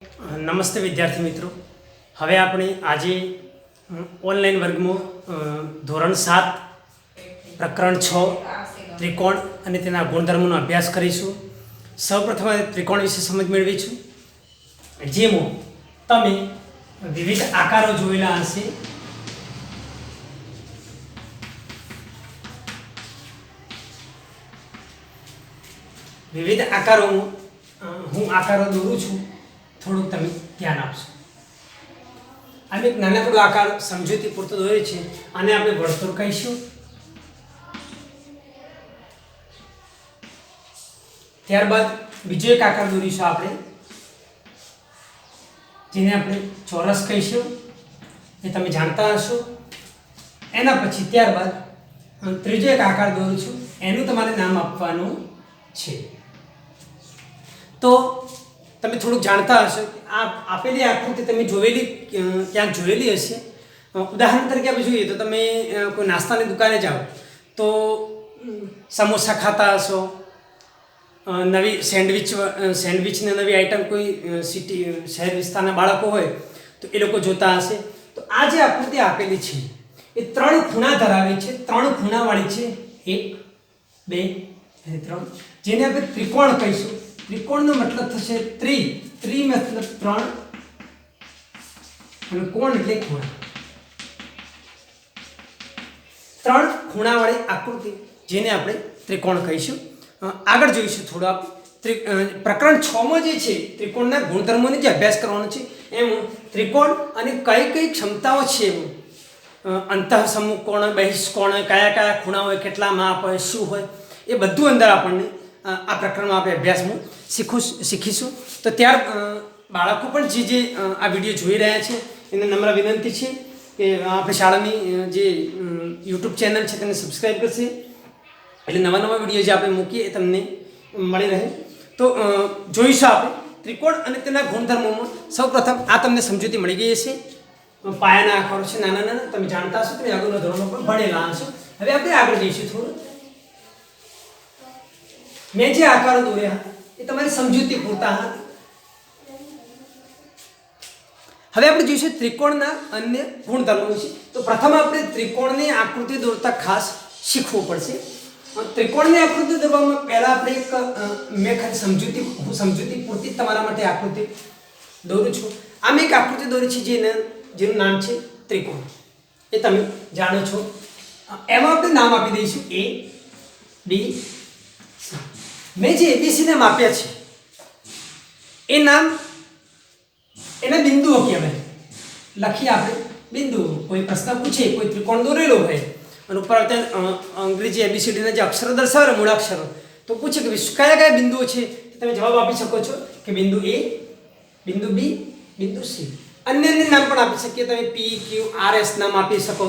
નમસ્તે વિદ્યાર્થી મિત્રો. હવે આપણે આજે ઓનલાઈન વર્ગમાં ધોરણ 7 પ્રકરણ 6 ત્રિકોણ અને તેના ગુણધર્મોનો અભ્યાસ કરીશું. સૌપ્રથમ ત્રિકોણ વિશે સમજ મેળવીશું, જેમાં તમે વિવિધ આકારો જોયેલા હશે. વિવિધ આકારોમાં હું આકારો દોરું છું, થોડુંક તમે ધ્યાન આપશો. આમ એક નાનકડો આકાર સમજૂતી પૂરતો દોરે છે, આને આપણે વર્તુળ કહીશું. ત્યારબાદ બીજો એક આકાર દોરીશું આપણે, જેને આપણે ચોરસ કહીશું, એ તમે જાણતા હશો. એના પછી ત્યારબાદ ત્રીજો એક આકાર દોરું છું, એનું તમારે નામ આપવાનું છે. તો તમે થોડુંક જાણતા હશો કે આ આપેલી આકૃતિ તમે ક્યાંક જોયેલી હશે. ઉદાહરણ તરીકે આપણે જોઈએ તો તમે કોઈ નાસ્તાની દુકાને જાઓ તો સમોસા ખાતા હશો, નવી સેન્ડવિચની નવી આઈટમ કોઈ સિટી શહેર વિસ્તારના બાળકો હોય તો એ લોકો જોતા હશે. તો આ જે આકૃતિ આપેલી છે એ 3 ખૂણા ધરાવે છે, 3 ખૂણાવાળી છે, 1 2 અને 3, જેને આપણે ત્રિકોણ કહીશું. ત્રિકોણનો મતલબ થશે ત્રિ મતલબ 3 અને કોણ એટલે ખૂણા. 3 ખૂણાવાળી આકૃતિ, જેને આપણે ત્રિકોણ કહીશું. આગળ જોઈશું થોડું આપણે પ્રકરણ 6 માં જે છે ત્રિકોણના ગુણધર્મોનો જે અભ્યાસ કરવાનો છે, એમાં ત્રિકોણ અને કઈ ક્ષમતાઓ છે, અંતઃસમુખ કોણ, બહિષ્કોણ, કયા ખૂણા હોય, કેટલા માપ હોય, શું હોય, એ બધું અંદર આપણને આ પ્રકરણમાં આપણે અભ્યાસમાં શીખીશું. તો ત્યાર બાળકો પણ જે આ વિડીયો જોઈ રહ્યા છે એને નમ્ર વિનંતી છે કે આપણી શાળાની જે યુટ્યુબ ચેનલ છે તેને સબસ્ક્રાઈબ કરશે, એટલે નવા વિડીયો જે આપણે મૂકીએ એ તમને મળી રહે. તો જોઈશું આપણે ત્રિકોણ અને તેના ગુણધર્મોમાં. સૌપ્રથમ આ તમને સમજૂતી મળી ગઈ હશે. પાયાના આકારો છે નાના, તમે જાણતા હશો, તમે આગળના ધોરણમાં પણ ભણેલા હશો. હવે આપણે આગળ જઈશું થોડું. મેં જે આકારો દોર્યા એ તમારી સમજૂતી પૂરતા હતા. હવે આપણે જોઈશું ત્રિકોણના અન્ય ગુણધર્મો છે. તો પ્રથમ આપણે ત્રિકોણની આકૃતિ દોરતા ખાસ શીખવું પડશે. ત્રિકોણની આકૃતિ દોરવામાં પહેલા આપણે મેં ખાલી સમજૂતી પૂરતી તમારા માટે આકૃતિ દોરું છું. આ મેં એક આકૃતિ દોરી છે જેનું નામ છે ત્રિકોણ, એ તમે જાણો છો. એમાં આપણે નામ આપી દઈશું A B C. મેં જે ABC નામ આપ્યા છે એ નામ એના બિંદુઓ કહેવાય. લખીએ આપણે બિંદુઓ. કોઈ પ્રશ્ન પૂછે, કોઈ ત્રિકોણ દોરેલો હોય અને ઉપર અંગ્રેજી ABCD ના જે અક્ષરો દર્શાવે, મૂળાક્ષરો, તો પૂછે કે કયા બિંદુઓ છે, તમે જવાબ આપી શકો છો કે બિંદુ A, બિંદુ B, બિંદુ C. અન્ય નામ પણ આપી શકીએ. તમે P Q R S નામ આપી શકો,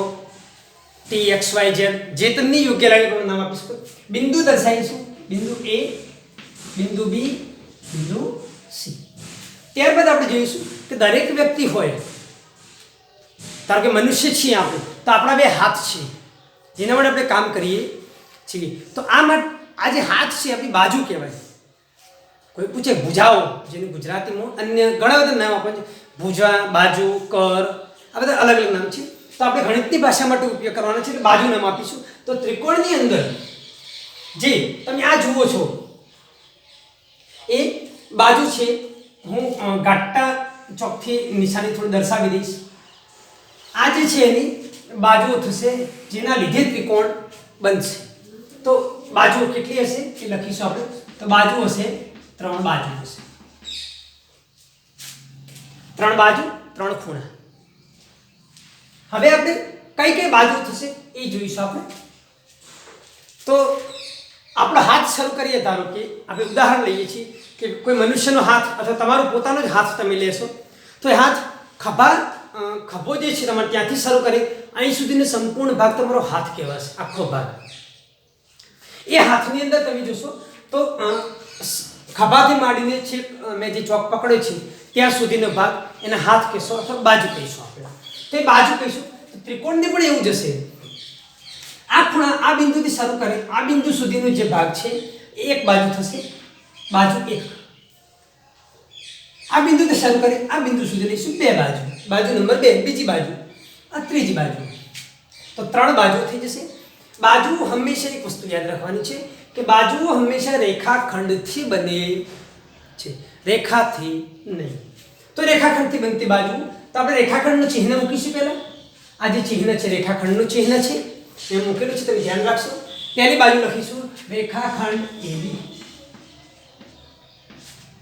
T X Y Z, જે તમને યોગ્ય લાગે પણ નામ આપી શકો. બિંદુ દર્શાવીશું, બિંદુ A, બિંદુ B, બિંદુ C. ત્યારબાદ આપણે જોઈશું કે દરેક વ્યક્તિ હોય, ધારો કે મનુષ્ય છીએ આપણે, તો આપણા 2 હાથ છે જેના વડે આપણે કામ કરીએ છીએ. તો આ જે હાથ છે આપણી બાજુ કહેવાય. કોઈ પૂછે ભુજાઓ, જેને ગુજરાતીમાં અન્ય ઘણા બધા નામ આપે છે, ભુજા, બાજુ, કર, આ બધા અલગ અલગ નામ છે. તો આપણે ગણિતની ભાષા માટે ઉપયોગ કરવાનો છે એટલે બાજુ નામ આપીશું. તો ત્રિકોણની અંદર જે તમે આ જુઓ છો એ બાજુ છે. હું ઘાટા ચોકથી નિશાની થોડી દર્શાવી દઈશ. આ જે છે એની બાજુઓ થશે, જેના લીધે ત્રિકોણ બનશે. તો બાજુઓ કેટલી હશે એ લખીશું આપણે. તો બાજુ હશે 3 બાજુ હશે, 3 બાજુ 3 ખૂણા. હવે આપણે કઈ બાજુ થશે એ જોઈશું આપણે. તો આપણો હાથ શરૂ કરીએ. ધારો કે આપણે ઉદાહરણ લઈએ છીએ કે કોઈ મનુષ્યનો હાથ અથવા તમારો પોતાનો જ હાથ તમે લેશો, તો એ હાથ ખભો જે છે તમારે ત્યાંથી શરૂ કરી અહીં સુધીનો સંપૂર્ણ ભાગ તમારો હાથ કહેવાશે, આખો ભાગ. એ હાથની અંદર તમે જોશો તો ખભાથી માંડીને છેક મેં જે ચોક પકડ્યો છે ત્યાં સુધીનો ભાગ એના હાથ કહેશો અથવા બાજુ કહીશું આપણે. તો એ બાજુ કહીશું. તો ત્રિકોણને પણ એવું જશે. આ ખૂણા આ બિંદુથી શરૂ કરી આ બિંદુ સુધીનો જે ભાગ છે એ એક બાજુ થશે, બાજુ 1. આ બિંદુથી શરૂ કરી આ બિંદુ સુધી લઈશું બે બાજુ, બાજુ નંબર 2 બીજી બાજુ, આ ત્રીજી બાજુ, તો 3 બાજુ થઈ જશે. બાજુ હંમેશા એક વસ્તુ યાદ રાખવાની છે કે બાજુઓ હંમેશા રેખાખંડથી બને છે, રેખાથી નહીં. તો રેખાખંડથી બનતી બાજુ, તો આપણે રેખાખંડનું ચિહ્ન મૂકીશું. પહેલા આ જે ચિહ્ન છે રેખાખંડનું ચિહ્ન છે એ મૂકેલું છે, તમે ધ્યાન રાખશો. પહેલી બાજુ લખીશું રેખાખંડ AB,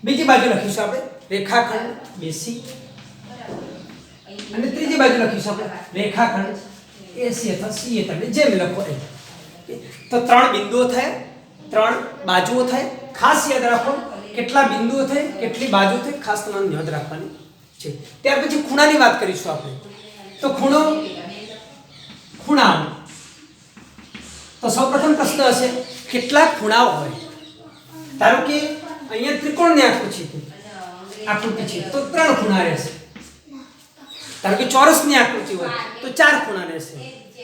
બીજી બાજુ લખીશું આપણે રેખાખંડ BC, અને ત્રીજી બાજુ લખીશું આપણે રેખાખંડ AC અથવા CA, તમે જેમ લખો એમ. તો 3 બિંદુઓ થાય, 3 બાજુઓ થાય. ખાસ યાદ રાખો કેટલા બિંદુઓ થાય, કેટલી બાજુ થાય, ખાસ તમારે યાદ રાખવાની છે. ત્યાર પછી ખૂણાની વાત કરીશું આપણે. તો ખૂણાઓ, તો સૌપ્રથમ પ્રશ્ન હશે કેટલા ખૂણાઓ હોય. ધારો કે અહીંયા ત્રિકોણની આકૃતિ છે તો 3 ખૂણા રહેશે. ધારો કે ચોરસની આકૃતિ હોય તો 4 ખૂણા રહેશે.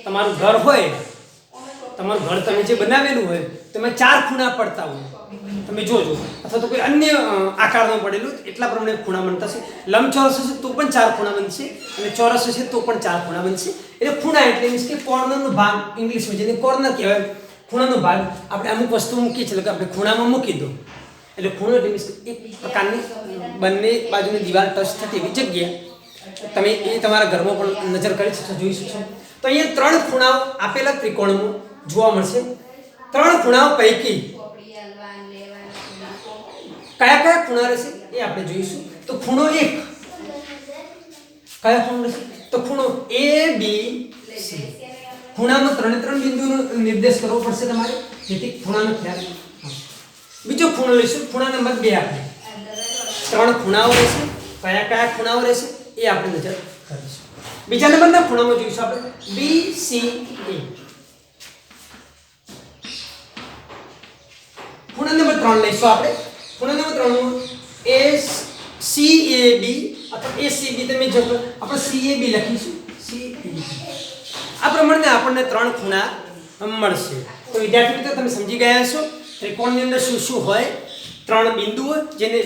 તમારું ઘર હોય, તમારું ઘર તમે જે બનાવેલું હોય તેમાં 4 ખૂણા પડતા હોય, તમે જોજો. અથવા તો કોઈ અન્ય આકારમાં પડેલું એટલા પ્રમાણે ખૂણા બનતા છે. લંબચોરસ હશે તો પણ 4 ખૂણા બનશે, અને ચોરસ હશે તો પણ 4 ખૂણા બનશે. એટલે ખૂણા એટલે મીન્સ કે કોર્નરનો ભાગ, ઇંગ્લિશમાં જેને કોર્નર કહેવાય, ખૂણાનો ભાગ. આપણે અમુક વસ્તુ મૂકીએ છીએ, એટલે આપણે ખૂણામાં મૂકી દો. એટલે ખૂણો એટલે મીન્સ એક પ્રકારની બંને બાજુની દિવાલ ટચ થતી એવી જગ્યા. તમે એ તમારા ઘરમાં પણ નજર કરી શકશો, જોઈ શકશો. તો અહીંયા 3 ખૂણાઓ આપેલા ત્રિકોણમાં જોવા મળશે. 3 ખૂણાઓ પૈકી કયા કયા ખૂણા રહેશે એ આપણે જોઈશું. તો ખૂણો 1 કયા ખૂણો રહેશે? તો ખૂણો ABC. ખૂણામાં 3 બિંદુનો નિર્દેશ કરવો પડશે તમારે, જેથી ખૂણાનો ખ્યાલ. બીજો ખૂણો લઈશું, ખૂણા નંબર 2. આપણે 3 ખૂણાઓ રહેશે, કયા કયા ખૂણાઓ રહેશે એ આપણે નજર કરીશું. બીજા નંબરના ખૂણામાં જોઈશું આપણે BCA. ખૂણા નંબર 3 લઈશું આપણે. ખૂણા નંબર 3 માં CAB અથવા ACB, તમે જો આપણે CAB લખીશું. આ પ્રમાણે આપણને 3 ખૂણા મળશે. તો વિદ્યાર્થી મિત્રો તમે સમજી ગયા છો ત્રિકોણની અંદર શું શું હોય. 3 બિંદુઓ, જેને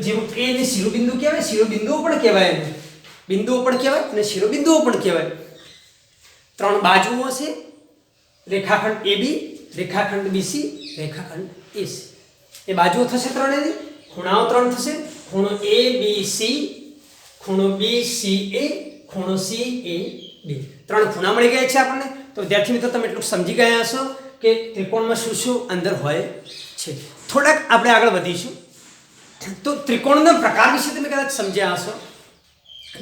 જેવું A ને શિરોબિંદુ કહેવાય, શિરોબિંદુઓ પણ કહેવાય, બિંદુઓ પણ કહેવાય અને શિરોબિંદુઓ પણ કહેવાય. 3 બાજુઓ છે, રેખાખંડ AB, રેખાખંડ BC, રેખાખંડ AC. એ બાજુઓ થશે 3 ની, ખૂણાઓ 3 થશે. ખૂણો ABC, ખૂણો BCA, ખૂણો CAB. 3 ખૂણા મળી ગયા છે આપણને. તો વિદ્યાર્થી મિત્રો તમે એટલું સમજી ગયા હશો કે ત્રિકોણમાં શું શું અંદર હોય છે. થોડાક આપણે આગળ વધીશું. તો ત્રિકોણના પ્રકાર વિશે તમે કદાચ સમજ્યા હશો,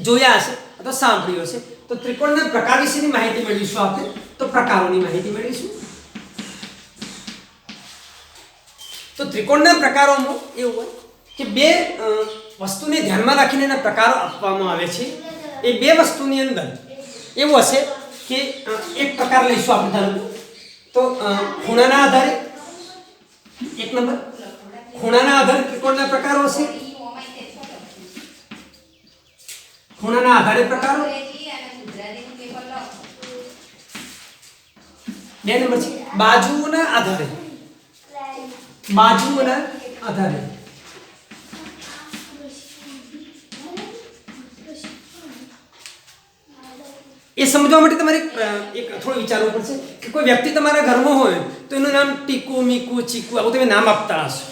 જોયા હશે અથવા સાંભળ્યું હશે. તો ત્રિકોણના પ્રકાર વિશેની માહિતી મેળવીશું આપણે. તો પ્રકારોની માહિતી મેળવીશું. તો ત્રિકોણના પ્રકારોમાં એવું હોય કે 2 વસ્તુને ધ્યાનમાં રાખીને એના પ્રકારો આપવામાં આવે છે. એ 2 વસ્તુની અંદર એવું હશે કે એક પ્રકાર લઈશું આપણે. ધારો તો ખૂણાના આધારે 1 નંબર, ખૂણાના આધારે ત્રિકોણના પ્રકારો હશે. ખૂણાના આધારે પ્રકારો 2 નંબર છે બાજુઓના આધારે. બાજુઓના આધારે એ સમજવા માટે તમારે એક થોડું વિચારવું પડશે કે કોઈ વ્યક્તિ તમારા ઘરમાં હોય તો એનું નામ ટીકુ, મીકુ, ચીકુ આવું તમે નામ આપતા હશો.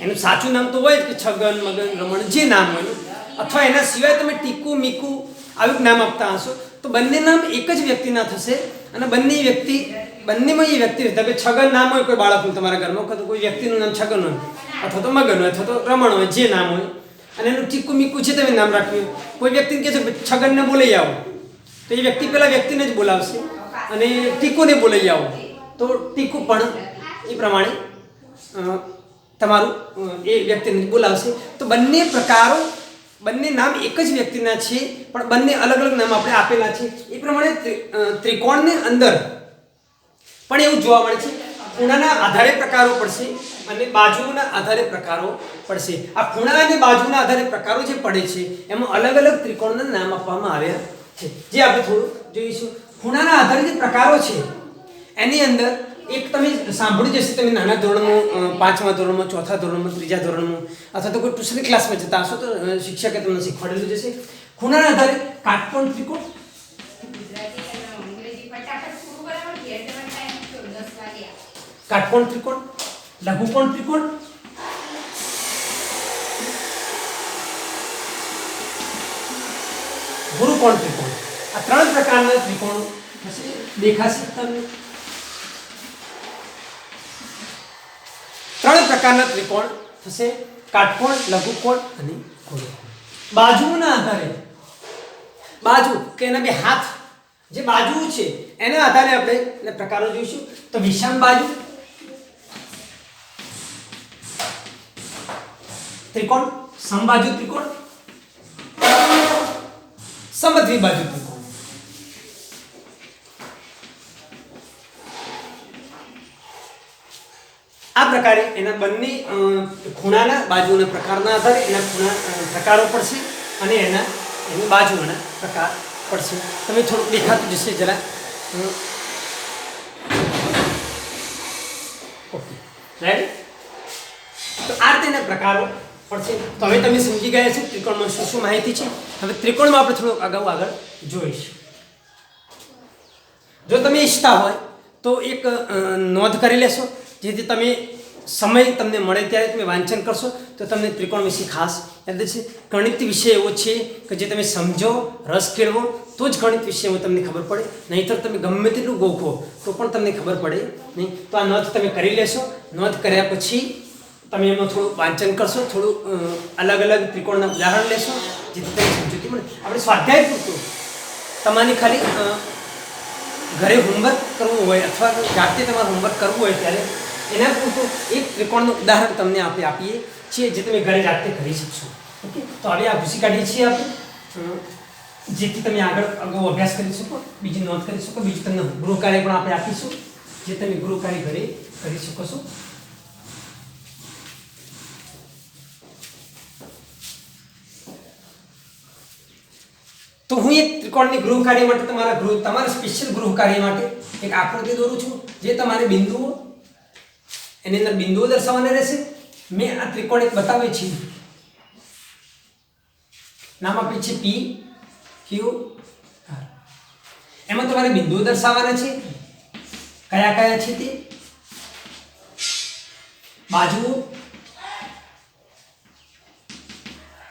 એનું સાચું નામ તો હોય કે છગન, મગન, રમણ, જે નામ હોય, અથવા એના સિવાય તમે ટીકુ, મીકુ આવું નામ આપતા હશો. તો બંને નામ એક જ વ્યક્તિના થશે, અને બંનેમાં એ વ્યક્તિ કે છગન નામ હોય કોઈ બાળકનું તમારા ઘરમાં, તો કોઈ વ્યક્તિનું નામ છગન હોય, અથવા તો મગન હોય, અથવા તો રમણ હોય, જે નામ હોય. અને એનું ટીકુ, મીકુ છે તમે નામ રાખ્યું. કોઈ વ્યક્તિને કહે છે છગનને બોલાઈ આવો, તો એ વ્યક્તિ પેલા વ્યક્તિને જ બોલાવશે, અને ટીકુને બોલાઈ આવો તો ટીકુ પણ એ પ્રમાણે તમારું એ વ્યક્તિને બોલાવશે. તો બંને પ્રકારો, બંને નામ એક જ વ્યક્તિના છે, પણ બંને અલગ અલગ નામ આપણે આપેલા છે. એ પ્રમાણે ત્રિકોણની અંદર પણ એવું જોવા મળે છે. ખૂણાના આધારે પ્રકારો પડશે અને બાજુઓના આધારે પ્રકારો પડશે. આ ખૂણા અને બાજુના આધારે પ્રકારો જે પડે છે એમાં અલગ અલગ ત્રિકોણના નામ આપવામાં આવ્યા છે, જે આપણે થોડું જોઈશું. ખૂણાના આધારે જે પ્રકારો છે એની અંદર એક તમે સાંભળ્યું જશે, તમે નાના ધોરણમાં, પાંચમા ધોરણમાં, ચોથા ધોરણમાં, ત્રીજા ધોરણમાં અથવા તો કોઈ ટ્યુશન ક્લાસમાં જતા હશો તો શિક્ષકે તમને શીખવાડેલું જશે. ખૂણાના આધારે કાટકોણ ત્રિકોણ, કાટકોણ ત્રિકોણ, લઘુકોણ ત્રિકોણ, ગુરુકોણ ત્રિકોણ. આ ત્રણ પ્રકારના ત્રિકોણ દેખાશે તમને. ત્રણ પ્રકારના ત્રિકોણ થશે: કાટકોણ, લઘુકોણ અને ગુરુકોણ. બાજુના આધારે, બાજુ કે એના બે હાથ જે બાજુ છે એના આધારે આપણે એના પ્રકારો જોઈશું. તો વિષમ બાજુ ત્રિકોણ, સમબાજુ ત્રિકોણ, સમદ્વિબાજુ ત્રિકોણ. આ પ્રકારે એના બંને ખૂણાના બાજુના પ્રકારના આધારે એના ખૂણા પ્રકારો પડશે અને એની બાજુના પ્રકાર પડશે. તમે થોડું દેખાતું જશે જરા. Okay, right. તો આ રીતેના પ્રકારો પડશે. તો હવે તમે સમજી ગયા છો ત્રિકોણમાં શું શું માહિતી છે. હવે ત્રિકોણમાં આપણે થોડુંક આગળ જોઈશું. જો તમે ઈચ્છતા હોય તો એક નોંધ કરી લેશો, જેથી તમે સમય તમને મળે ત્યારે તમે વાંચન કરશો તો તમને ત્રિકોણ વિશે ખાસ યાદ છે. ગણિત વિષય એવો છે કે જે તમે સમજો, રસ કેળવો તો જ ગણિત વિષયમાં તમને ખબર પડે, નહીંતર તમે ગમે તેટલું ગોખો તો પણ તમને ખબર પડે નહીં. તો આ નોંધ તમે કરી લેશો. નોંધ કર્યા પછી તમે એમાં થોડું વાંચન કરશો, થોડું અલગ અલગ ત્રિકોણના ઉદાહરણ લેશો, જેથી તમને સમજૂતી મળે. આપણે સ્વાધ્યાય પૂરતું તમારી ખાલી ઘરે હોમવર્ક કરવું હોય અથવા જાતે તમારે હોમવર્ક કરવું હોય ત્યારે એના પૂરતું એક ત્રિકોણનું ઉદાહરણ તમને આપણે આપીએ છીએ, જે તમે ઘરે જાતે કરી શકશો. ઓકે, તો હવે આ ભૂસી કાઢીએ છીએ આપણે, જેથી તમે આગળ અભ્યાસ કરી શકો, બીજી નોંધ કરી શકો. બીજું તમને ગૃહ કાર્ય પણ આપણે આપીશું, જે તમે ગૃહ કાર્ય ઘરે કરી શકો છો. તો હું એક ત્રિકોણની ગૃહ કાર્ય માટે તમારા સ્પેશિયલ ગૃહ કાર્ય માટે એક આકૃતિ દોરું છું, જે તમારે બિંદુઓ, એની અંદર બિંદુઓ દર્શાવવાના રહેશે. મેં આ ત્રિકોણ એક બતાવે છે, નામ આપ્યું છે P Q R. એમાં તમારે બિંદુઓ દર્શાવવાના છે. કયા કયા છે તે? બાજુઓ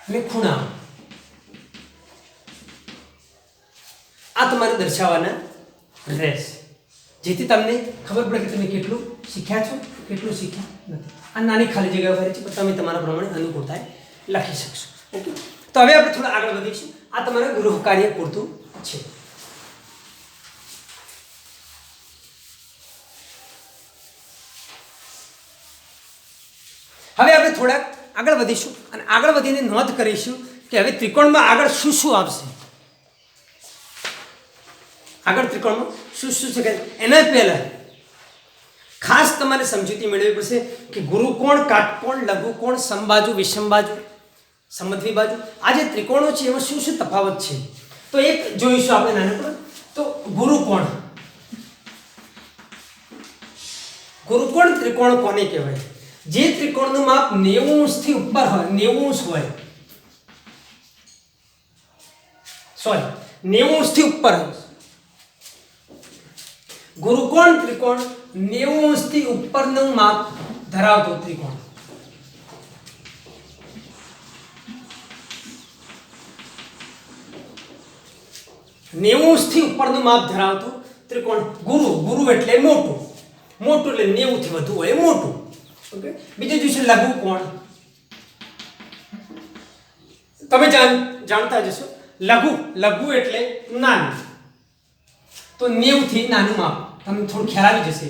અને ખૂણા. આ તમારે દર્શાવવાના રહેશે, જેથી તમને ખબર પડે કે તમે કેટલું શીખ્યા છો, કેટલું શીખ્યા નથી. આ નાની ખાલી જગ્યા ભરી છે, પણ તમે તમારા પ્રમાણે અનુકૂળતાએ લખી શકશો. ઓકે, તો હવે આપણે થોડા આગળ વધીશું. આ તમારા ગૃહ કાર્ય પૂરતું છે. હવે આપણે થોડાક આગળ વધીશું અને આગળ વધીને નોંધ કરીશું કે હવે ત્રિકોણમાં આગળ શું શું આવશે. આગળ ત્રિકોણમાં શું શું છે એના પહેલા ખાસ તમારે સમજૂતી મેળવવી પડશે કે ગુરુકોણ, કાટકોણ, લઘુકોણ, સમબાજુ, વિષમબાજુ, સમદ્વિબાજુ, આ જે ત્રિકોણો છે એમાં શું શું તફાવત છે. તો એક જોઈશું આપણે નાનકડો. તો ગુરુકોણ, ગુરુકોણ ત્રિકોણ કોને કહેવાય? જે ત્રિકોણનું માપ 90 થી ઉપર હોય, 90 હોય, સોરી 90 થી ઉપર હોય. ગુરુકોણ ત્રિકોણ 90 થી ઉપરનું માપ ધરાવતો ત્રિકોણ. થી ઉપરનું માપ ધરાવતો ત્રિકોણ ગુરુ એટલે મોટું, એટલે 90 થી વધુ હોય મોટું. ઓકે, બીજું જોઈશે લઘુકોણ. તમે જાણતા જશો લઘુ એટલે નાનું. તો 90 થી નાનું માપ તમને થોડું ખ્યાલ આવી જશે.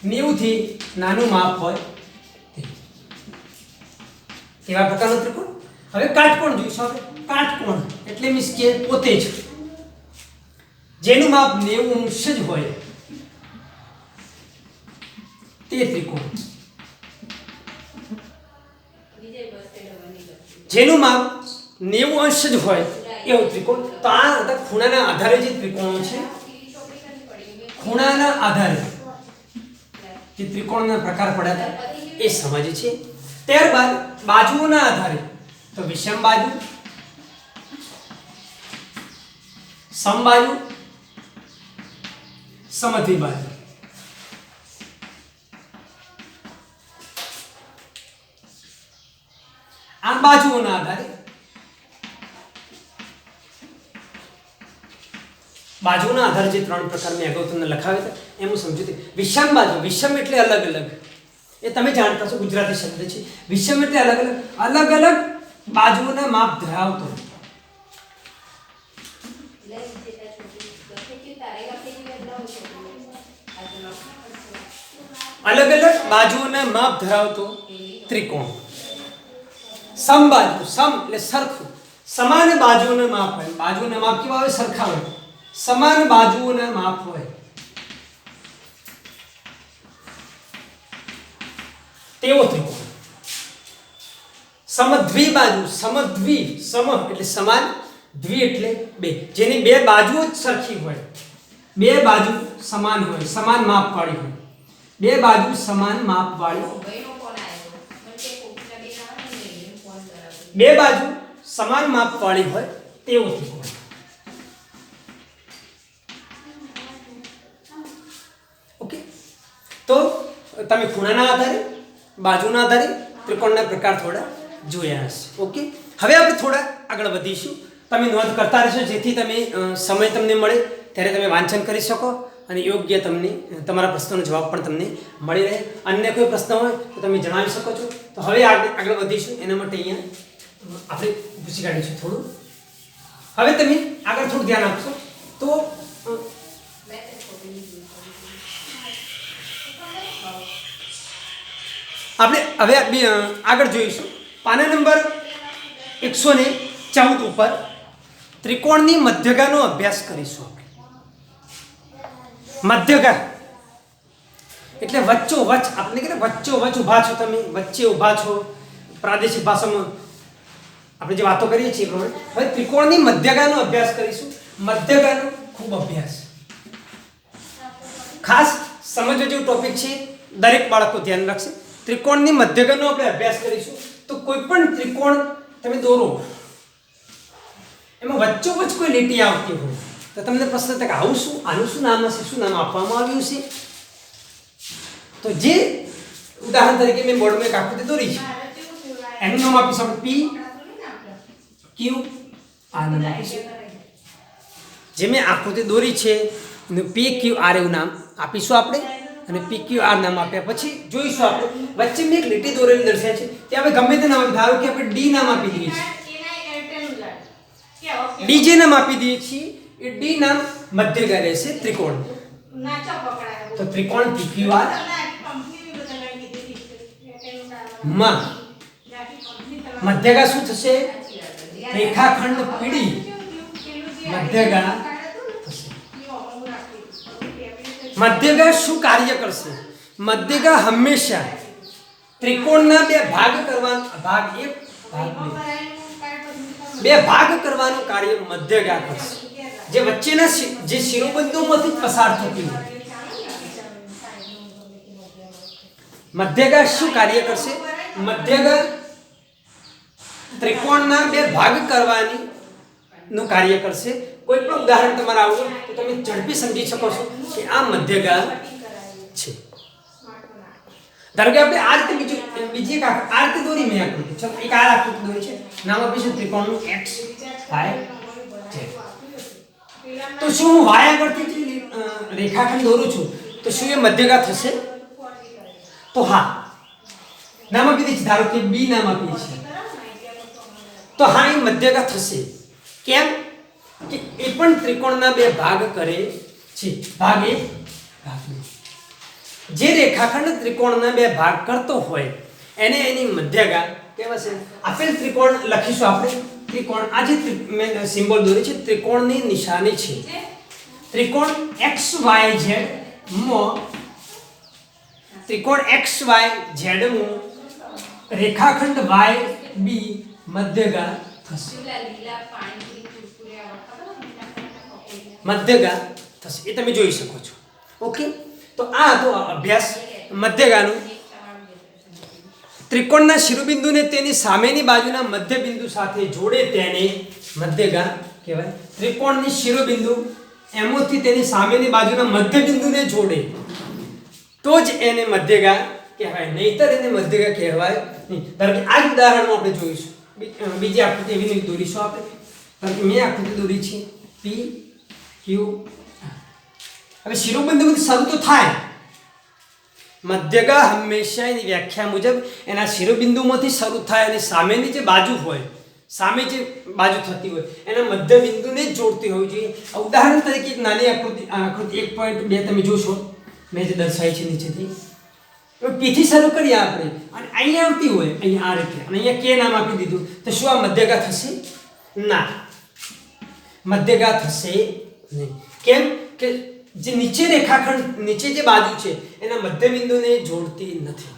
90 થી નાનું માપ હોય કેવા પ્રકારનો ત્રિકોણ. હવે કાટકોણ જોઈશું. હવે કાટકોણ એટલે મીન્સ કે પોતે જ જેનું માપ 90 જ હોય તે ત્રિકોણ. જેનું માપ 90 જ હોય એવું ત્રિકોણ. તો આ હતા ખૂણાના આધારે જે ત્રિકોણો છે, ખૂણાના આધારે જે ત્રિકોણના પ્રકાર પડ્યા હતા એ સમજીએ છીએ. ત્યારબાદ બાજુઓના આધારે તો વિષમ બાજુ, સમબાજુ, સમદ્વિ બાજુ. આ બાજુઓના આધારે બાજુના આધારે જે ત્રણ પ્રકાર મેં અગાઉ તમને લખાવ્યા હતા એમ સમજૂતી. વિષમ બાજુ, વિષમ એટલે અલગ અલગ, એ તમે જાણતા છો, ગુજરાતી શબ્દ છે. વિષમ એટલે અલગ અલગ બાજુઓના માપ ધરાવતો. અલગ અલગ બાજુઓના માપ ધરાવતો ત્રિકોણ. સમબાજુ, સમ એટલે સરખું, સમાન બાજુઓના માપ હોય. બાજુઓના માપ કેવા હોય? સરખા હોય, સમાન બાજુઓના માપ હોય તેવો ત્રિકોણ. સમદ્વિ બાજુ, સમદ્વિ, સમ એટલે સમાન, દ્વિ એટલે બે, જેની બે બાજુઓ જ સરખી હોય, બે બાજુ સમાન હોય, સમાન માપ વાળી હોય, બે બાજુ સમાન માપ વાળી, બે બાજુ સમાન માપ વાળી હોય તેવો ત્રિકોણ. ઓકે, તો તમે ખૂણાના આધારે, બાજુના આધારે ત્રિકોણના પ્રકાર થોડા જોયા હશે. ઓકે, હવે આપણે થોડા આગળ વધીશું. તમે નોંધ કરતા રહેશો જેથી તમે સમય તમને મળે ત્યારે તમે વાંચન કરી શકો અને યોગ્ય તમને તમારા પ્રશ્નોનો જવાબ પણ તમને મળી રહે. અન્ય કોઈ પ્રશ્ન હોય તો તમે જણાવી શકો છો. તો હવે આગળ વધીશું, એના માટે અહીંયા આપણે પૂછી કાઢીશું થોડું. હવે તમે આગળ થોડું ધ્યાન આપશો તો આપણે હવે આગળ જોઈશું. પાના નંબર 114 ઉપર ત્રિકોણની મધ્યગાનો અભ્યાસ કરીશું. મધ્યગા એટલે વચ્ચો વચ, આપણે કે વચ્ચો વચ ઊભા છો, તમે વચ્ચે ઊભા છો. પ્રાદેશિક ભાષામાં આપણે જે વાતો કરીએ છીએ પ્રમાણે હવે ત્રિકોણની મધ્યગાનો અભ્યાસ કરીશું. મધ્યગાનો ખૂબ અભ્યાસ, ખાસ સમજવા જેવું ટોપિક છે, દરેક બાળકો ધ્યાન રાખશે. ત્રિકોણની મધ્યગાનો આપણે અભ્યાસ કરીશું. તો કોઈ પણ ત્રિકોણ તમે દોરો, એમાં વચ્ચોવચ્ચ કોઈ લીટી આવતી હોય તો તમને પ્રશ્ન થાય કે આવું શું, આનું શું નામ હશે, શું નામ આપવામાં આવ્યું છે? તો જે ઉદાહરણ તરીકે મેં બોર્ડમાં એક આકૃતિ દોરી છે, એનું નામ આપીશું આપણે પી ક્યુ આર નામ આપીશું. જે મેં આકૃતિ દોરી છે પી ક્યુ આર એવું નામ આપીશું આપણે, અને પી ક્યુ આર નામ આપ્યા પછી જોઈશું આપણે વચ્ચે મેં એક લીટી દોરેલી દર્શાય છે તે આપણે ગમે તે નામ, ધારો કે આપણે ડી નામ આપી દઈએ છીએ, ડી જે નામ આપી દઈએ છીએ એ ડી નામ મધ્યગા રહેશે ત્રિકોણ. તો ત્રિકોણ પી ક્યુ આર માં મધ્યગા શું થશે? રેખાખંડ પીડી મધ્યગા થશે. મધ્યગા શું કાર્ય કરશે? મધ્યગા હંમેશા ત્રિકોણના બે ભાગ કરવાનો, ભાગ એક ભાગ બે ભાગ કરવાનું કાર્ય મધ્યગા કરશે. જે વચ્ચેના જે શિરોબિંદુઓમાંથી પસાર થતી હોય, મધ્યગા શું કાર્ય કરશે? મધ્યગા ત્રિકોણના બે ભાગ કરવાની નું કાર્ય કરશે. કોઈ પણ ઉદાહરણ તમારે આવું તો તમે ઝડપી સમજી શકો છો કે આ મધ્યગા છે. ધારો કે આપણે આ રીતે બીજી એક આ રીતે દોરી મેં આકૃતિ, ચલો એક આ આકૃતિ દોરી છે, નામ આપીશું ત્રિકોણનું x y z. તો શું હું y આગળથી જે રેખાખંડ દોરું છું તો શું એ મધ્યગા થશે? તો હા, નામ આપી દઈએ, ધારો કે b નામ આપીએ છીએ, તો હા એ મધ્યગા થશે. કેમ કે એ પણ ત્રિકોણના બે ભાગ કરે છે, ભાગ એક ભાગ બે. જે રેખાખંડ ત્રિકોણના બે ભાગ કરતો હોય એને એની મધ્યગા કહેવાશે. આપેલ ત્રિકોણ લખીશું આપણે. ત્રિકોણ આ જે મેં સિમ્બોલ દોરી છે ત્રિકોણની નિશાની છે. ત્રિકોણ XYZ માં ત્રિકોણ XYZ માં રેખાખંડ YB મધ્યગા થશે. મધ્યગા થશે એ તમે જોઈ શકો છો. ઓકે, તો આ હતો અભ્યાસ મધ્યગાનું ત્રિકોણના શિરોબિંદુને તેની સામેની બાજુના મધ્યબિંદુ સાથે જોડે તેને મધ્યગા કહેવાય. ત્રિકોણની શિરોબિંદુ એમાંથી તેની સામેની બાજુના મધ્યબિંદુને જોડે તો જ એને મધ્યગા કહેવાય, નહીતર એને મધ્યગા કહેવાય નહીં. ધારો કે આ જ ઉદાહરણમાં આપણે જોઈશું. બીજી આકૃતિ એવી રીતે દોરીશું આપણે. ધારો કે મેં આકૃતિ દોરી છે પી ક્યુ. હવે શિરોબિંદુથી શરૂ તો થાય. મધ્યગા હંમેશા એની વ્યાખ્યા મુજબ એના શિરોબિંદુમાંથી શરૂ થાય અને સામેની જે બાજુ હોય, સામે જે બાજુ થતી હોય એના મધ્યબિંદુને જ જોડતી હોવી જોઈએ. ઉદાહરણ તરીકે એક નાની આકૃતિ 1.2 તમે જોશો, મેં જે દર્શાવી છે નીચેથી. પીથી શરૂ કરીએ આપણે અને અહીંયા આવતી હોય અહીંયા આ રીતે અને અહીંયા કે નામ આપી દીધું તો શું આ મધ્યગા થશે? ના, મધ્યગા થશે નહીં. કેમ કે જે નીચે રેખાખંડ, નીચે જે બાજુ છે એના મધ્યબિંદુને જોડતી નથી.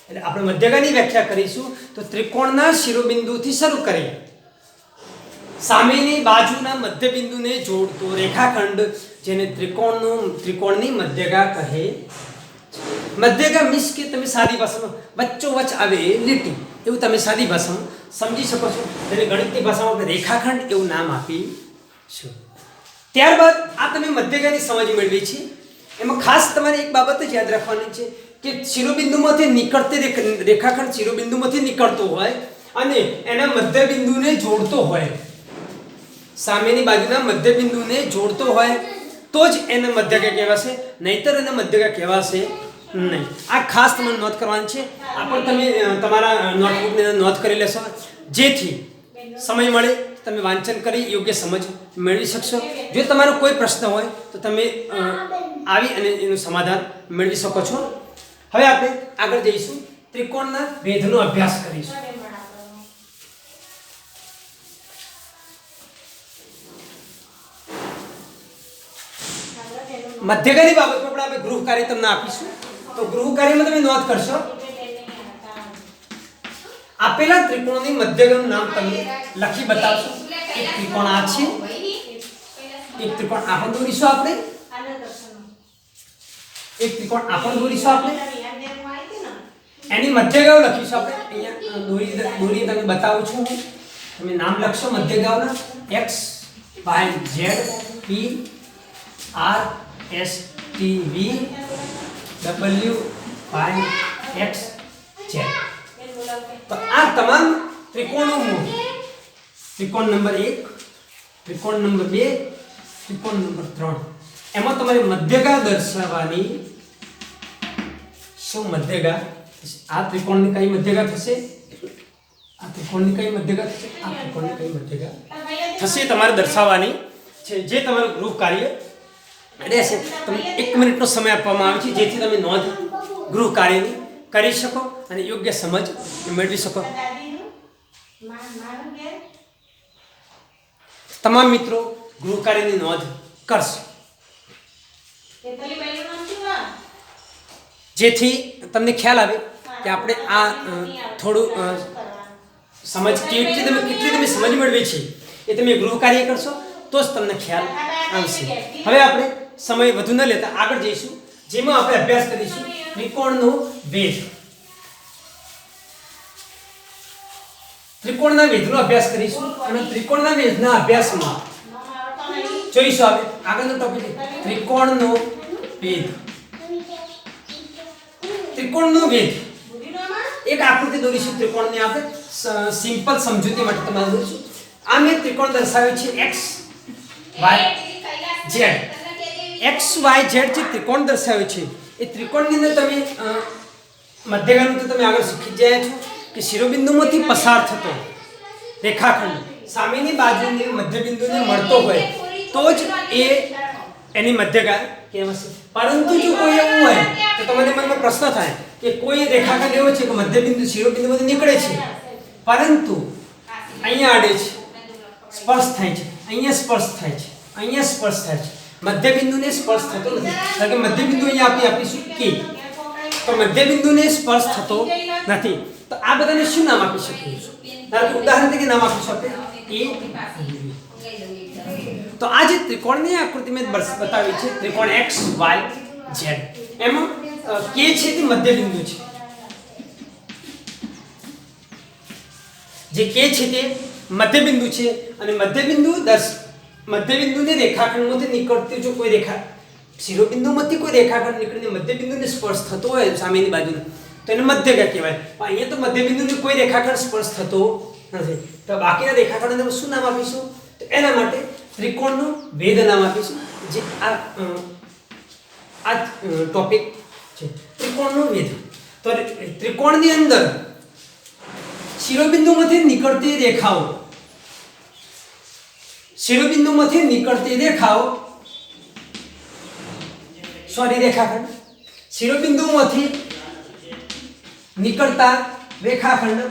એટલે આપણે મધ્યગાની વ્યાખ્યા કરીશું તો ત્રિકોણના શિરોબિંદુથી શરૂ કરીએ, સામેની બાજુના મધ્યબિંદુને જોડતો રેખાખંડ જેને ત્રિકોણની મધ્યગા કહે. મધ્યગા મીન્સ કે તમે સાદી ભાષામાં વચ્ચોવચ આવે લીટી, એવું તમે સાદી ભાષામાં સમજી શકો છો. જેને ગણિતની ભાષામાં આપણે રેખાખંડ એવું નામ આપીશું. ત્યારબાદ આ તમે મધ્યગાની સમજ મેળવી છે. એમાં ખાસ તમારે એક બાબત જ યાદ રાખવાની છે કે શિરોબિંદુમાંથી નીકળતી રેખાખંડ શિરોબિંદુમાંથી નીકળતો હોય અને એના મધ્યબિંદુને જોડતો હોય, સામેની બાજુના મધ્યબિંદુને જોડતો હોય તો જ એને મધ્યગા કહેવાશે, નહીતર એને મધ્યગા કહેવાશે નહીં. આ ખાસ તમારે નોંધ કરવાની છે. આ પણ તમે તમારા નોટબુકની અંદર નોંધ કરી લેશો, જેથી સમય મળે તમે વાંચન કરી યોગ્ય સમજ મેળવી શકશો. જો તમારો કોઈ પ્રશ્ન હોય તો તમે આવી અને એનું સમાધાન મેળવી શકો છો. હવે આપણે આગળ જઈશું, ત્રિકોણના ભેદનો અભ્યાસ કરીશું. મધ્યગાની બાબતમાં પણ આપણે ગૃહ કાર્ય તમને આપીશું. તો ગૃહ કાર્યમાં તમે નોંધ કરશો, આપેલા ત્રિકોણની મધ્યગાનું નામ તમે લખી બતાવશો. એક ત્રિકોણ આ છે, એક ત્રિકોણ આ પણ દોરીશું આપણે, એક ત્રિકોણ આ પણ દોરીશું આપણે, એની મધ્યગાઓ લખીશું આપણે. અહીંયા દોરી તમે બતાવું છું હું, તમે નામ લખશો મધ્યગાઓના. x y z p r s t v w x z. તો આ તમામ ત્રિકોણોનું ત્રિકોણ નંબર 1, ત્રિકોણ નંબર 2, ત્રિકોણ નંબર 3, એમાં તમારે મધ્યગા દર્શાવવાની. શું મધ્યગા? આ ત્રિકોણની કઈ મધ્યગા થશે? આ ત્રિકોણની કઈ મધ્યગા થશે? આ ત્રિકોણની કઈ મધ્યગા થશે તમારે દર્શાવવાની છે. જે તમારું ગૃહ કાર્ય રહેશે. તમને 1 મિનિટનો સમય આપવામાં આવે છે, જેથી તમે નોંધ ગૃહ કાર્યની કરી શકો અને યોગ્ય સમજ મેળવી શકો. તમામ મિત્રો ગૃહ કાર્યની નોંધ કરશે, જેથી તમને ખ્યાલ આવે કે આપણે આ થોડું સમજ કેટલી તમે સમજ મેળવી છે એ તમે ગૃહ કાર્ય કરશો તો જ તમને ખ્યાલ આવશે. હવે આપણે સમય વધુ ન લેતા આગળ જઈશું, જેમાં આપણે અભ્યાસ કરીશું ત્રિકોણનો ભેદ. ત્રિકોણના ભેદનો અભ્યાસ કરીશું અને ત્રિકોણના ભેદના અભ્યાસમાં જોઈશું આપણે આગળનો ટોપિક ત્રિકોણનો ભેદ. ત્રિકોણનો ભેદ એક આકૃતિ દોરીશું ત્રિકોણની આપણે સિમ્પલ સમજૂતી માટે તમારે દોરીશું. આ મેં ત્રિકોણ દર્શાવ્યું છે x y z. x y z જે ત્રિકોણ દર્શાવ્યું છે એ ત્રિકોણની અંદર તમે મધ્યગાનું તો તમે આગળ શીખી ગયા છો કે શિરોબિંદુમાંથી પસાર થતો રેખાખંડ સામેની બાજુને મધ્યબિંદુને મળતો હોય તો જ એની મધ્યગા કહેવાશે. પરંતુ જો કોઈ એવું હોય તો તમારા મનમાં પ્રશ્ન થાય કે કોઈ રેખાખંડ એવો છે કે મધ્યબિંદુ શિરોબિંદુમાંથી નીકળે છે પરંતુ અહીંયા આડે છે, સ્પર્શ થાય છે, અહીંયા સ્પર્શ થાય છે, અહીંયા સ્પર્શ થાય છે, મધ્યબિંદુને સ્પર્શ થતો નથી. કારણ કે મધ્યબિંદુ અહીંયા આપીશું કે તો મધ્યબિંદુને સ્પર્શ થતો નથી. તો આ બધાને શું નામ આપી શકીએ? ઉદાહરણ તરીકે નામ આપીશું આપણે a. તો આ જે ત્રિકોણની આકૃતિ મેં બતાવી છે ત્રિકોણ x y z, એમાં કે છે તે મધ્ય બિંદુ છે, જે કે છે તે મધ્ય બિંદુ છે અને મધ્ય બિંદુને રેખાખંડમાંથી નીકળતી જો કોઈ રેખા શિરોબિંદુમાંથી કોઈ રેખાખંડ નીકળીને મધ્ય બિંદુને સ્પર્શ થતો હોય સામેની બાજુનો તો એને મધ્યગા કહેવાય. પણ અહીંયા તો મધ્ય બિંદુને કોઈ રેખાખંડ સ્પર્શ થતો નથી, તો બાકીના રેખાખંડને શું નામ આપીશું? તો એના માટે ત્રિકોણનું ભેદ નામ આપીશું, જે આ ટોપિક છે, ત્રિકોણનો ભેદ. તો ત્રિકોણની અંદર શિરોબિંદુમાંથી નીકળતી રેખાઓ રેખાખંડ, શિરોબિંદુમાંથી નીકળતા રેખાખંડ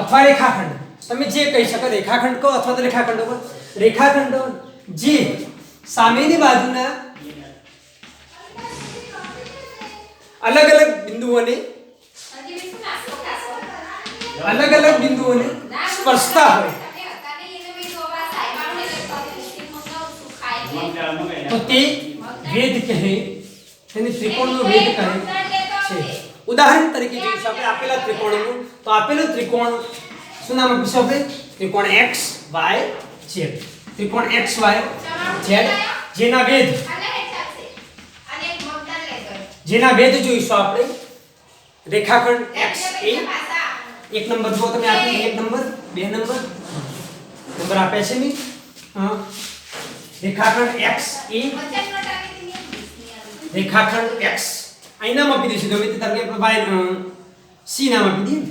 અથવા રેખાખંડ, તમે જે કહી શકો, રેખાખંડ કહો અથવા તો રેખાખંડો જે સામેની બાજુના અલગ અલગ બિંદુઓને સ્પર્શતા હોય તો તે વેદ કહે, તેને ત્રિકોણનો વેદ કહે છે. ઉદાહરણ તરીકે જોઈશું આપણે આપેલા ત્રિકોણનું, તો આપેલું ત્રિકોણ શું નામ આપીશું આપણે? ત્રિકોણ XYZ. ત્રિકોણ XYZ જેના વેદ જોઈશું આપણે. રેખાખંડ XA, એક નંબર જો તમે આપી, એક નંબર, બે નંબર આપ્યા છે ને. રેખાખંડ XA, રેખાખંડ X, અહીં નામ આપી દઈશું ગમે તે તરીકે આપણે C નામ આપી દઈએ.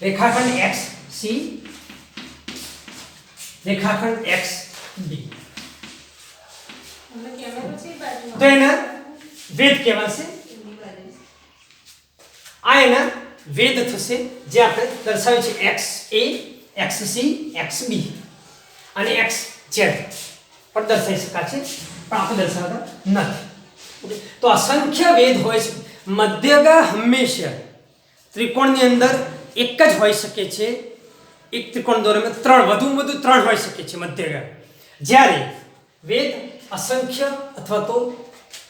રેખાખંડ XC, રેખાખંડ XB, તો એના વેદ કહેવાશે. આ એના વેદ થશે જે આપણે દર્શાવ્યું છે XA, XC, XB અને XZ પણ દર્શાવી શકાય છે, પણ આપણે દર્શાવતા નથી. તો અસંખ્ય વેદ હોય છે. મધ્યગા હંમેશા ત્રિકોણની અંદર એક જ હોઈ શકે છે. એક ત્રિકોણ દોરવામાં વધુમાં વધુ ત્રણ હોઈ શકે છે મધ્યગા, જ્યારે વેદ અસંખ્ય અથવા તો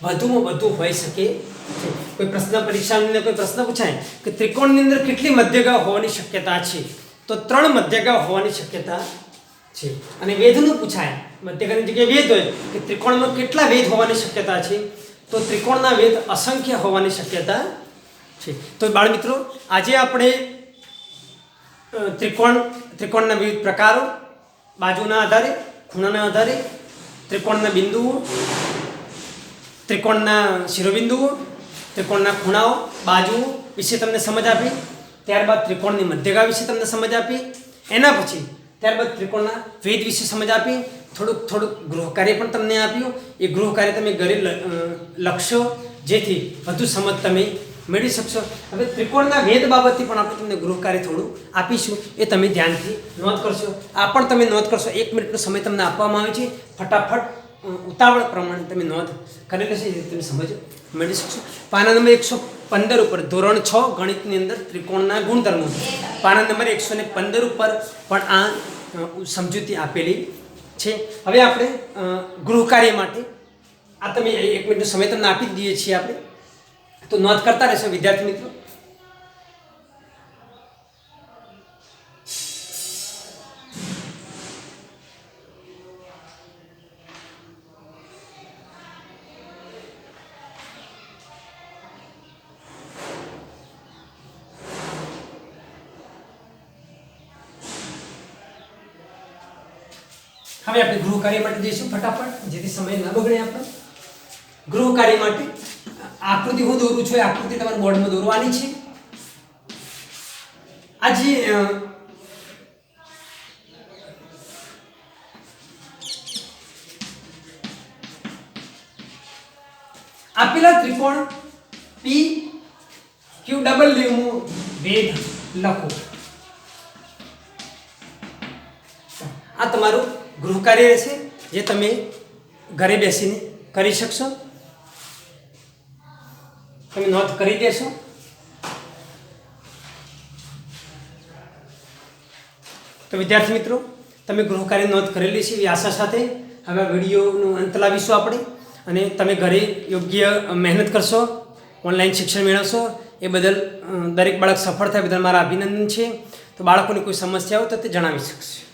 વધુમાં વધુ હોઈ શકે છે. કોઈ પ્રશ્ન પરીક્ષાની અંદર કોઈ પ્રશ્ન પૂછાય કે ત્રિકોણની અંદર કેટલી મધ્યગા હોવાની શક્યતા છે, તો 3 મધ્યગા હોવાની શક્યતા છે. અને વેદનું પૂછાય, મધ્યગાની જગ્યાએ વેદ હોય કે ત્રિકોણમાં કેટલા વેદ હોવાની શક્યતા છે, તો ત્રિકોણના વેદ અસંખ્ય હોવાની શક્યતા છે. તો બાળ મિત્રો, આજે આપણે ત્રિકોણના વિવિધ પ્રકારો, બાજુના આધારે, ખૂણાના આધારે, ત્રિકોણના બિંદુઓ, ત્રિકોણના શિરોબિંદુઓ, ત્રિકોણના ખૂણાઓ, બાજુઓ વિશે તમને સમજ આપી. ત્યારબાદ ત્રિકોણની મધ્યગા વિશે તમને સમજ આપી. એના પછી ત્યારબાદ ત્રિકોણના વેદ વિશે સમજ આપી. થોડુંક ગૃહકાર્ય પણ તમને આપ્યું. એ ગૃહકાર્ય તમે ઘરે લખશો, જેથી વધુ સમજ તમે મેળવી શકશો. હવે ત્રિકોણના વેદ બાબતથી પણ આપણે તમને ગૃહકાર્ય થોડું આપીશું, એ તમે ધ્યાનથી નોંધ કરશો. આ પણ તમે નોંધ કરશો. 1 મિનિટનો સમય તમને આપવામાં આવે છે. ફટાફટ ઉતાવળ પ્રમાણે તમે નોંધ કરી લેશો, જેથી તમે સમજ મેળવી શકશો. પાના નંબર 115 ઉપર ધોરણ 6 ગણિતની અંદર ત્રિકોણના ગુણધર્મો, પાના નંબર 115 ઉપર પણ આ સમજૂતી આપેલી છે. હવે આપણે ગૃહકાર્ય માટે આ તમે 1 મિનિટનો સમય તમને આપી જ દઈએ છીએ આપણે, તો નોંધ કરતા રહેશો વિદ્યાર્થી મિત્રો. હવે આપણે ગૃહકાર્ય માટે જઈશું ફટાફટ, જેથી સમય ન બગડે આપણો. ગૃહકાર્ય માટે આકૃતિ હું દોરું છું, આકૃતિ તમારે બોર્ડમાં દોરવાની છે. આજે આપેલા ત્રિકોણ PQW નું વેદ લખો. આ તમારું ગૃહકાર્ય રહેશે, જે તમે ઘરે બેસીને કરી શકશો. તમે નોંધ કરી દેશો. તો વિદ્યાર્થી મિત્રો, તમે ગૃહકાર્ય નોંધ કરેલી છે એવી આશા સાથે હવે વિડીયોનો અંત લાવીશું આપણે. અને તમે ઘરે યોગ્ય મહેનત કરશો, ઓનલાઈન શિક્ષણ મેળવશો, એ બદલ દરેક બાળક સફળ થાય બદલ મારા અભિનંદન છે. તો બાળકોને કોઈ સમસ્યા હોય તો તે જણાવી શકશે.